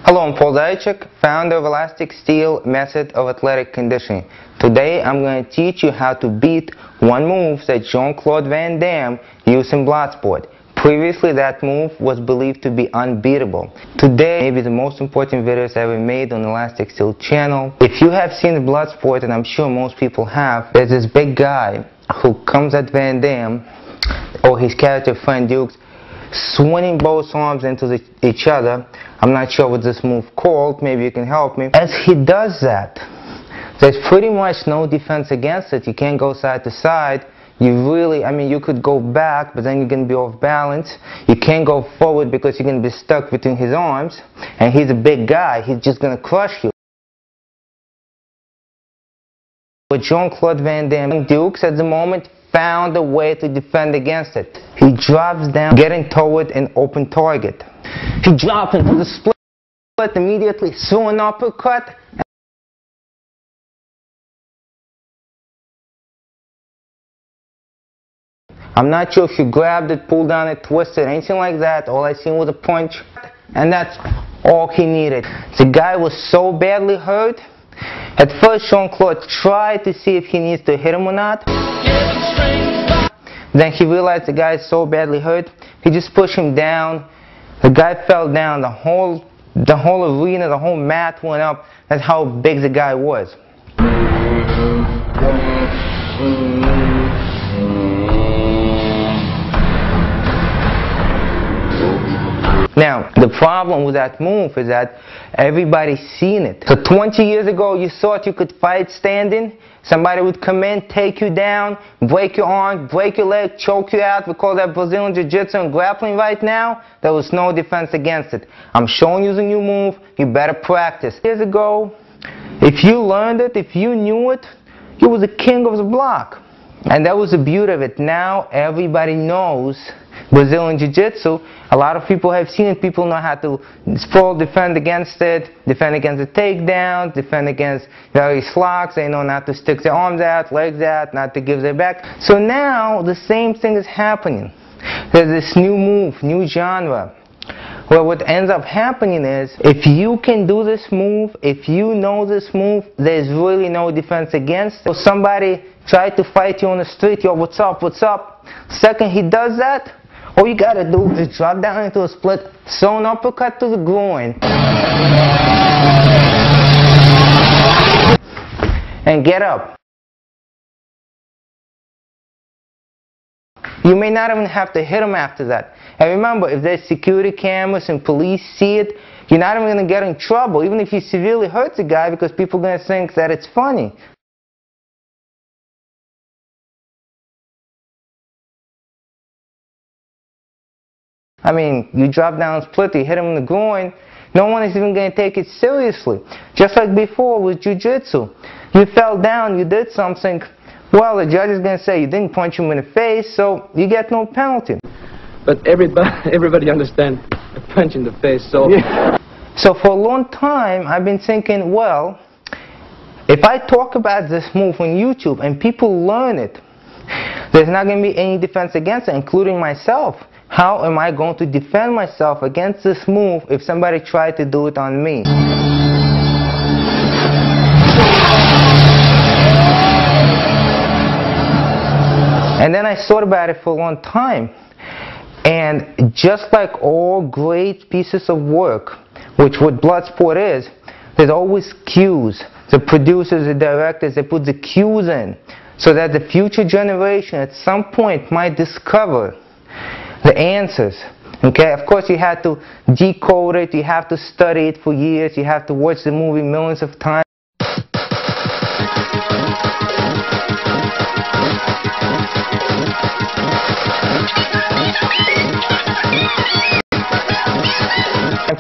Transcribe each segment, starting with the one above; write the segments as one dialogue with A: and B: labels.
A: Hello, I'm Paul, founder of Elastic Steel Method of Athletic Conditioning. Today I'm going to teach you how to beat one move that Claude Van Damme used in Bloodsport. Previously that move was believed to be unbeatable. Today maybe the most important videos ever made on the Elastic Steel channel. If you have seen Bloodsport, and I'm sure most people have, there's this big guy who comes at Van Damme, or his character friend Dukes, swinging both arms into each other. I'm not sure what this move called, maybe you can help me. As he does that, there's pretty much no defense against it. You can't go side to side. You could go back, but then you're going to be off balance. You can't go forward because you're going to be stuck between his arms. And he's a big guy. He's just going to crush you. But Claude Van Damme Dukes at the moment found a way to defend against it. He drops down, getting toward an open target. He drops into the split, immediately threw an uppercut. I'm not sure if you grabbed it, pulled down it, twisted, anything like that. All I seen was a punch, and that's all he needed. The guy was so badly hurt. At first, Claude tried to see if he needs to hit him or not. Then he realized the guy is so badly hurt, he just pushed him down. The guy fell down. The whole arena, the whole mat went up. That's how big the guy was. Now, the problem with that move is that everybody's seen it. So 20 years ago, you thought you could fight standing. Somebody would come in, take you down, break your arm, break your leg, choke you out. We call that Brazilian Jiu-Jitsu and grappling right now. There was no defense against it. I'm showing you the new move. You better practice. Years ago, if you learned it, if you knew it, you was the king of the block. And that was the beauty of it. Now everybody knows Brazilian Jiu-Jitsu. A lot of people have seen it. People know how to defend against it, defend against the takedowns, defend against various locks. They know not to stick their arms out, legs out, not to give their back. So now the same thing is happening. There's this new move, new genre, where what ends up happening is, if you can do this move, if you know this move, there's really no defense against it. So somebody tried to fight you on the street, yo, what's up, what's up? Second he does that, all you gotta do is drop down into a split, throw an uppercut to the groin, and get up. You may not even have to hit him after that. And remember, if there's security cameras and police see it, you're not even going to get in trouble, even if you severely hurt the guy, because people are going to think that it's funny. I mean, you drop down split, you hit him in the groin, no one is even going to take it seriously. Just like before with Jiu-Jitsu. You fell down, you did something, well, the judge is going to say you didn't punch him in the face, so you get no penalty.
B: But everybody understands a punch in the face, so...
A: Yeah. So for a long time, I've been thinking, well, if I talk about this move on YouTube and people learn it, there's not going to be any defense against it, including myself. How am I going to defend myself against this move if somebody tried to do it on me? And then I thought about it for a long time. And just like all great pieces of work, which what Bloodsport is, there's always cues. The producers, the directors, they put the cues in so that the future generation at some point might discover the answers. Okay, of course you have to decode it, you have to study it for years, you have to watch the movie millions of times.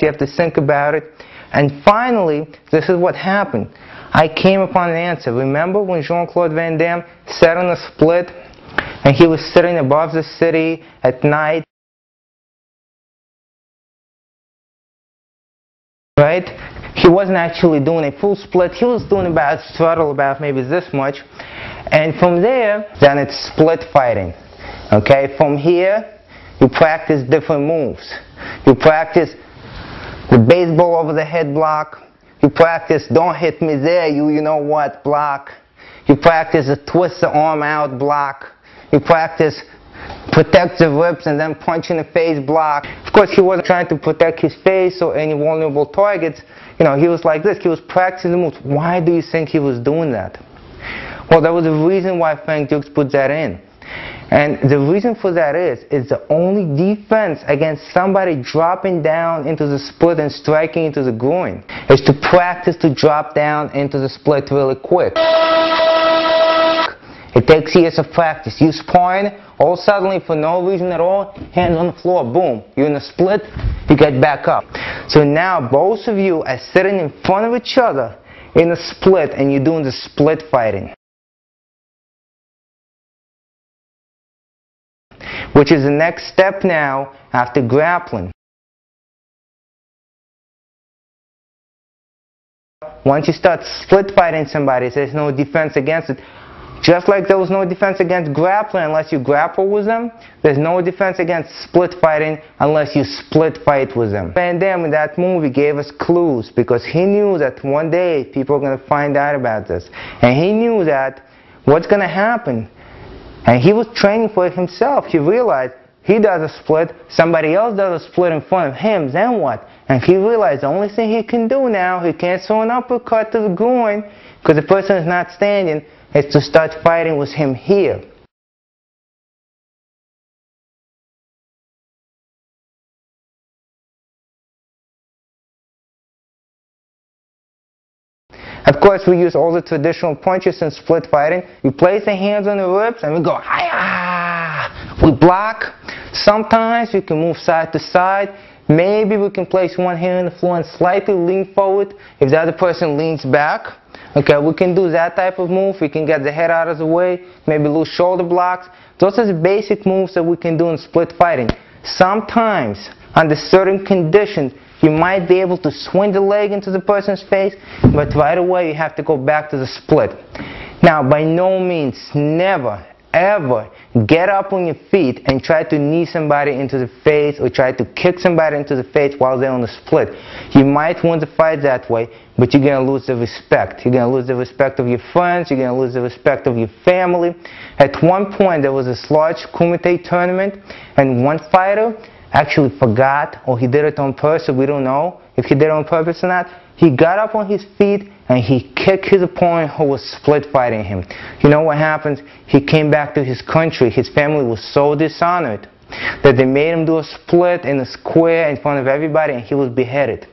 A: You have to think about it. And finally, this is what happened. I came upon an answer. Remember when Claude Van Damme sat on a split and he was sitting above the city at night? Right? He wasn't actually doing a full split. He was doing about throttle about maybe this much. And from there, then it's split fighting. Okay? From here, you practice different moves. You practice the baseball over the head block. You practice don't hit me there, you know what block. You practice a twist the arm out block. You practice protect the ribs and then punch in the face block. Of course, he wasn't trying to protect his face or any vulnerable targets. You know, he was like this. He was practicing the moves. Why do you think he was doing that? Well, there was a reason why Frank Dukes put that in. And the reason for that is the only defense against somebody dropping down into the split and striking into the groin is to practice to drop down into the split really quick. It takes years of practice. You sparring, all suddenly for no reason at all, hands on the floor, boom. You're in a split, you get back up. So now both of you are sitting in front of each other in a split and you're doing the split fighting. Which is the next step now after grappling. Once you start split fighting somebody, there's no defense against it. Just like there was no defense against grappling unless you grapple with them, there's no defense against split fighting unless you split fight with them. Van Damme in that movie gave us clues because he knew that one day people are going to find out about this. And he knew that what's going to happen. And he was training for it himself. He realized he does a split, somebody else does a split in front of him, then what? And he realized the only thing he can do now, he can't throw an uppercut to the groin because the person is not standing, is to start fighting with him here. Of course, we use all the traditional punches in split fighting. We place the hands on the ribs and we go, hi-ya! We block. Sometimes we can move side to side. Maybe we can place one hand on the floor and slightly lean forward if the other person leans back. Okay, we can do that type of move. We can get the head out of the way, maybe lose shoulder blocks. Those are the basic moves that we can do in split fighting. Sometimes, under certain conditions, you might be able to swing the leg into the person's face, but right away you have to go back to the split. Now, by no means, never, ever get up on your feet and try to knee somebody into the face or try to kick somebody into the face while they're on the split. You might win the fight that way, but you're going to lose the respect. You're going to lose the respect of your friends. You're going to lose the respect of your family. At one point, there was this large Kumite tournament, and one fighter actually forgot, or he did it on purpose, so we don't know if he did it on purpose or not. He got up on his feet and he kicked his opponent who was split fighting him. You know what happens? He came back to his country. His family was so dishonored that they made him do a split in a square in front of everybody, and he was beheaded.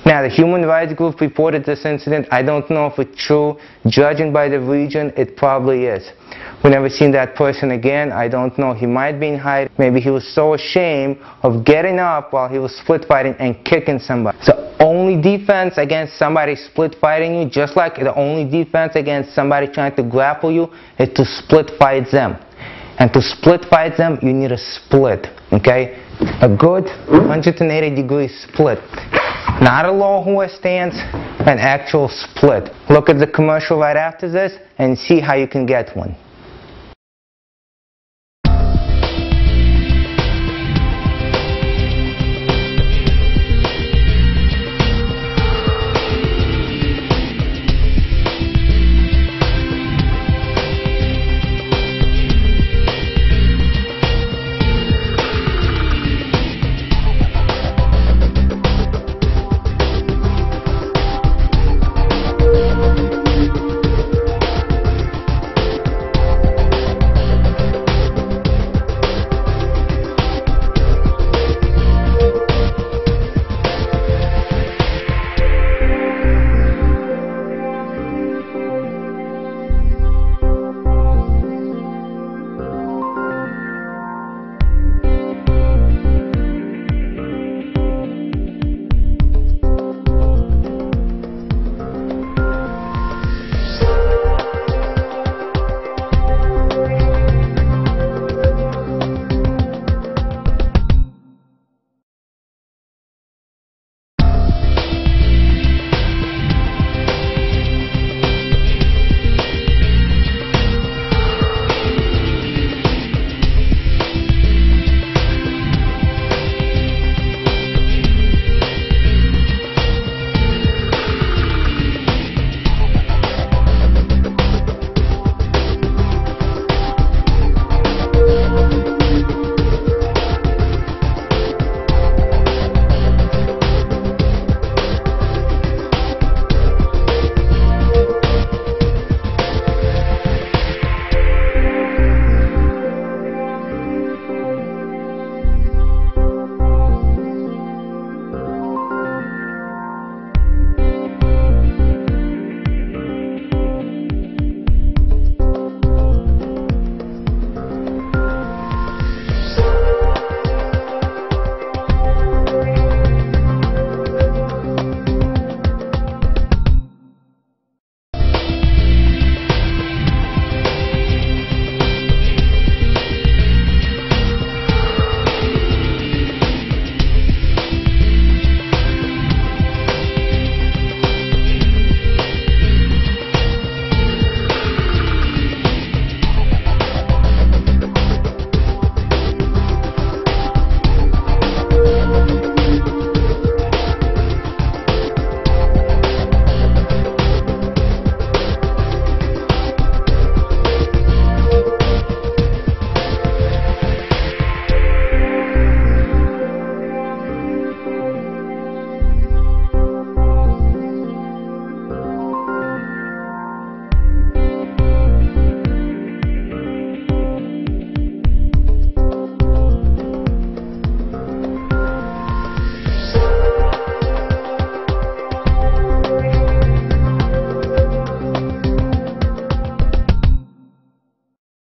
A: Now, the human rights group reported this incident. I don't know if it's true. Judging by the region, it probably is. We never seen that person again. I don't know. He might be in hiding. Maybe he was so ashamed of getting up while he was split fighting and kicking somebody. So only defense against somebody split fighting you, just like the only defense against somebody trying to grapple you, is to split fight them. And to split fight them, you need a split. Okay? A good 180-degree split. Not a low horse stance, an actual split. Look at the commercial right after this and see how you can get one.